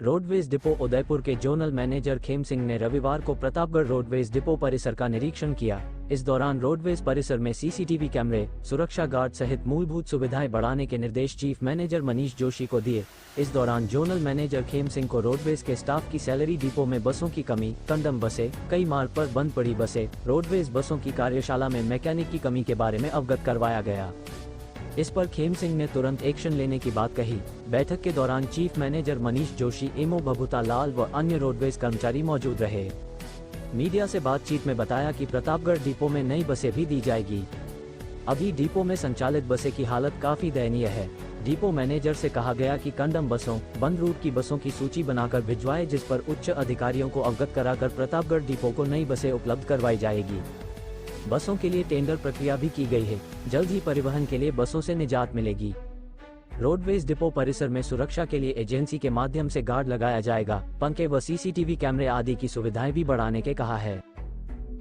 Roadways depot Udaipur के zonal manager Khem Singh ने रविवार को प्रतापगढ़ रोडवेज डिपो परिसर का निरीक्षण किया। इस दौरान रोडवेज परिसर में सीसीटीवी कैमरे, सुरक्षा गार्ड सहित मूलभूत सुविधाएं बढ़ाने के निर्देश चीफ मैनेजर मनीष जोशी को दिए। इस दौरान जोनल मैनेजर खेम सिंह को रोडवेज के स्टाफ की सैलरी, डिपो में बसों की कमी, कंडम बसें, कई मार्ग पर बंद पड़ी बसें, रोडवेज बसों की कार्यशाला में मैकेनिक की कमी के बारे में अवगत करवाया गया। इस पर खेम सिंह ने तुरंत एक्शन लेने की बात कही। बैठक के दौरान chief manager Manish Joshi, MO Babuta Lal व अन्य रोडवेज कर्मचारी मौजूद रहे। मीडिया से बातचीत में बताया कि प्रतापगढ़ डिपो में नई बसें भी दी जाएगी। अभी डिपो में संचालित बसें की हालत काफी दयनीय है। डिपो मैनेजर से कहा गया कि कंडम बसों, बंद रूट की बसों की सूची बनाकर भिजवाए, जिस पर उच्च अधिकारियों को अवगत कराकर प्रतापगढ़ डिपो को नई बसें उपलब्ध करवाई जाएगी। बसों के लिए टेंडर प्रक्रिया भी की गई है। जल्द ही परिवहन के लिए बसों से निजात मिलेगी। रोडवेज डिपो परिसर में सुरक्षा के लिए एजेंसी के माध्यम से गार्ड लगाया जाएगा। पंखे व सीसीटीवी कैमरे आदि की सुविधाएं भी बढ़ाने के कहा है।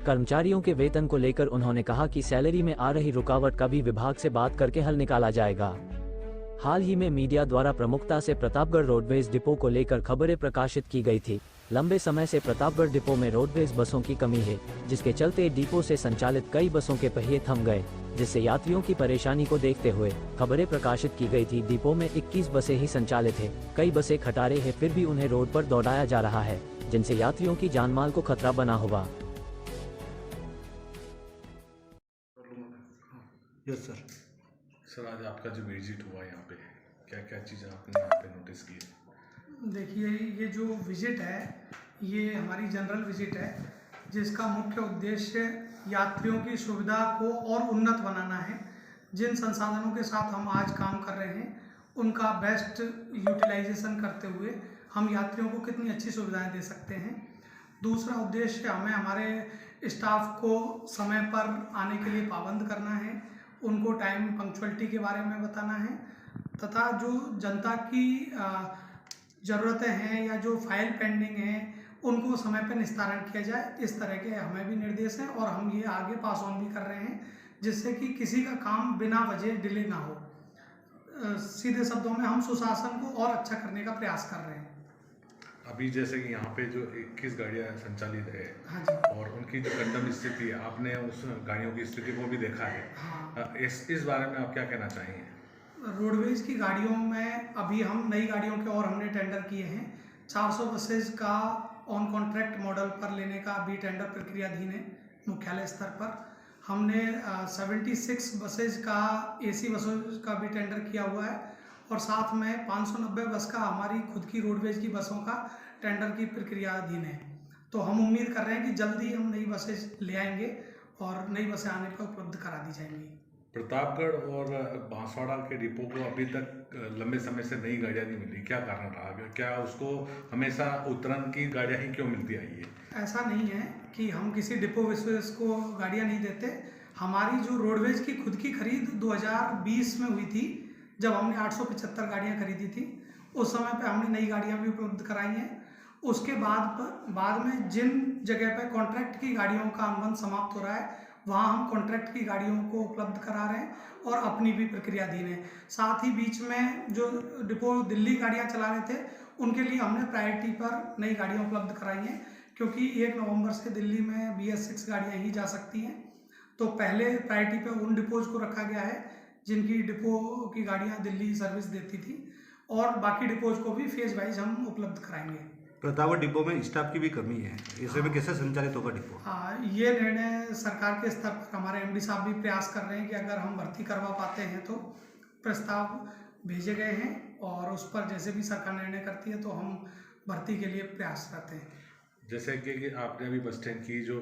कर्मचारियों के वेतन को लेकर उन्होंने कहा कि सैलरी में आ रही रुकावट का भी विभाग से बात करके हल निकाला जाएगा। हाल ही में मीडिया द्वारा प्रमुखता से प्रतापगढ़ रोडवेज डिपो को लेकर खबरें प्रकाशित की गई थी। लंबे समय से प्रतापगढ़ डिपो में रोडवेज बसों की कमी है, जिसके चलते डिपो से संचालित कई बसों के पहिए थम गए, जिससे यात्रियों की परेशानी को देखते हुए खबरें प्रकाशित की गई थी। डिपो में 21 बसें ही संचालित है, कई बसें खटारे हैं, फिर भी उन्हें रोड पर दौड़ाया जा रहा है, जिनसे यात्रियों की जानमाल को खतरा बना हुआ। Yes sir. सर, आज आपका जो विजिट हुआ यहाँ पे, क्या क्या चीज़ें आपने यहाँ पे नोटिस की है? देखिए, ये जो विजिट है ये हमारी जनरल विजिट है, जिसका मुख्य उद्देश्य यात्रियों की सुविधा को और उन्नत बनाना है। जिन संसाधनों के साथ हम आज काम कर रहे हैं उनका बेस्ट यूटिलाइजेशन करते हुए हम यात्रियों को कितनी अच्छी सुविधाएं दे सकते हैं। दूसरा उद्देश्य, हमें हमारे स्टाफ को समय पर आने के लिए पाबंद करना है, उनको टाइम पंक्चुअलिटी के बारे में बताना है, तथा जो जनता की ज़रूरतें हैं या जो फाइल पेंडिंग हैं उनको समय पर निस्तारण किया जाए। इस तरह के हमें भी निर्देश हैं और हम ये आगे पास ऑन भी कर रहे हैं, जिससे कि किसी का काम बिना वजह डिले ना हो। सीधे शब्दों में हम सुशासन को और अच्छा करने का प्रयास कर रहे हैं। अभी जैसे कि यहाँ पे जो 21 गाड़ियाँ संचालित है, हाँ जी, और उनकी जो कंडम स्थिति है, आपने उस गाड़ियों की स्थिति को भी देखा है। हाँ। इस बारे में आप क्या कहना चाहेंगे? रोडवेज की गाड़ियों में अभी हम नई गाड़ियों के और हमने टेंडर किए हैं। 400 बसेज का ऑन कॉन्ट्रैक्ट मॉडल पर लेने का अभी टेंडर प्रक्रियाधीन है मुख्यालय स्तर पर। हमने 76 बसेज का एसी बसों का भी टेंडर किया हुआ है, और साथ में 590 बस का हमारी खुद की रोडवेज की बसों का टेंडर की प्रक्रियाधीन है। तो हम उम्मीद कर रहे हैं कि जल्दी हम नई बसेज ले आएंगे और नई बसें आने पर उपलब्ध करा दी जाएंगी। प्रतापगढ़ और बांसवाड़ा के डिपो को अभी तक लंबे समय से नई गाड़ियाँ नहीं मिली, क्या कारण रहा? क्या उसको हमेशा उतरन की गाड़ियाँ ही क्यों मिलती आई है? ऐसा नहीं है कि हम किसी डिपो विशेष को गाड़ियाँ नहीं देते। हमारी जो रोडवेज की खुद की खरीद 2020 में हुई थी, जब हमने 875 गाड़ियाँ खरीदी थी, उस समय पे हमने नई गाड़ियाँ भी उपलब्ध कराई हैं। उसके बाद में जिन जगह पे कॉन्ट्रैक्ट की गाड़ियों का अनुबंध समाप्त हो रहा है, वहाँ हम कॉन्ट्रैक्ट की गाड़ियों को उपलब्ध करा रहे हैं और अपनी भी प्रक्रियाधीन है। साथ ही बीच में जो डिपो दिल्ली गाड़ियाँ चला रहे थे, उनके लिए हमने प्रायोरिटी पर नई गाड़ियाँ उपलब्ध कराई हैं, क्योंकि 1 नवंबर से दिल्ली में BS6 गाड़ियाँ ही जा सकती हैं। तो पहले प्रायोरिटी पे उन डिपोज को रखा गया है जिनकी डिपो की गाड़ियाँ दिल्ली सर्विस देती थी, और बाकी डिपोज को भी फेज वाइज हम उपलब्ध कराएंगे। प्रतापगढ़ डिपो में स्टाफ की भी कमी है, ऐसे में कैसे संचालित होगा डिपो? हाँ, ये निर्णय सरकार के स्तर पर हमारे MD साहब भी प्रयास कर रहे हैं कि अगर हम भर्ती करवा पाते हैं तो प्रस्ताव भेजे गए हैं, और उस पर जैसे भी सरकार निर्णय करती है तो हम भर्ती के लिए प्रयास करते हैं। जैसे कि आपने अभी बस स्टैंड की जो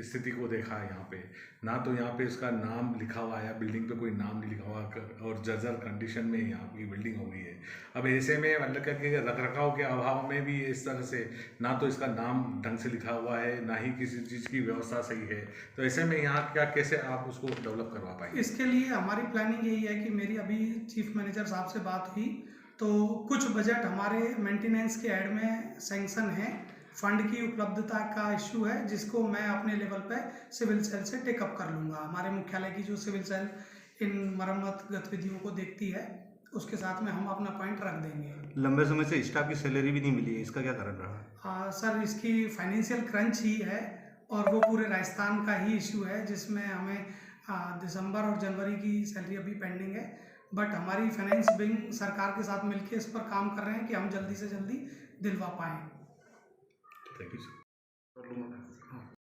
स्थिति को देखा है, यहाँ पे ना तो यहाँ पे इसका नाम लिखा हुआ है, बिल्डिंग पे कोई नाम नहीं लिखा हुआ, और जर्जर कंडीशन में यहाँ की बिल्डिंग हो गई है। अब ऐसे में मतलब कि रखरखाव के अभाव में भी इस तरह से ना तो इसका नाम ढंग से लिखा हुआ है, ना ही किसी चीज़ की व्यवस्था सही है, तो ऐसे में यहाँ क्या कैसे आप उसको डेवलप करवा पाएंगे? इसके लिए हमारी प्लानिंग यही है कि मेरी अभी चीफ मैनेजर साहब से बात हुई, तो कुछ बजट हमारे मेंटेनेंस के ऐड में सैंक्शन है। फंड की उपलब्धता का इश्यू है, जिसको मैं अपने लेवल पे सिविल सेल से टेकअप कर लूँगा। हमारे मुख्यालय की जो सिविल सेल इन मरम्मत गतिविधियों को देखती है, उसके साथ में हम अपना पॉइंट रख देंगे। लंबे समय से स्टाफ की सैलरी भी नहीं मिली है, इसका क्या कारण रहा? सर इसकी फाइनेंशियल क्रंच ही है और वो पूरे राजस्थान का ही इशू है, जिसमें हमें दिसंबर और जनवरी की सैलरी अभी पेंडिंग है। बट हमारी फाइनेंस विंग सरकार के साथ मिलकर इस पर काम कर रहे हैं कि हम जल्दी से जल्दी दिलवा पाएँ। Thank you sir.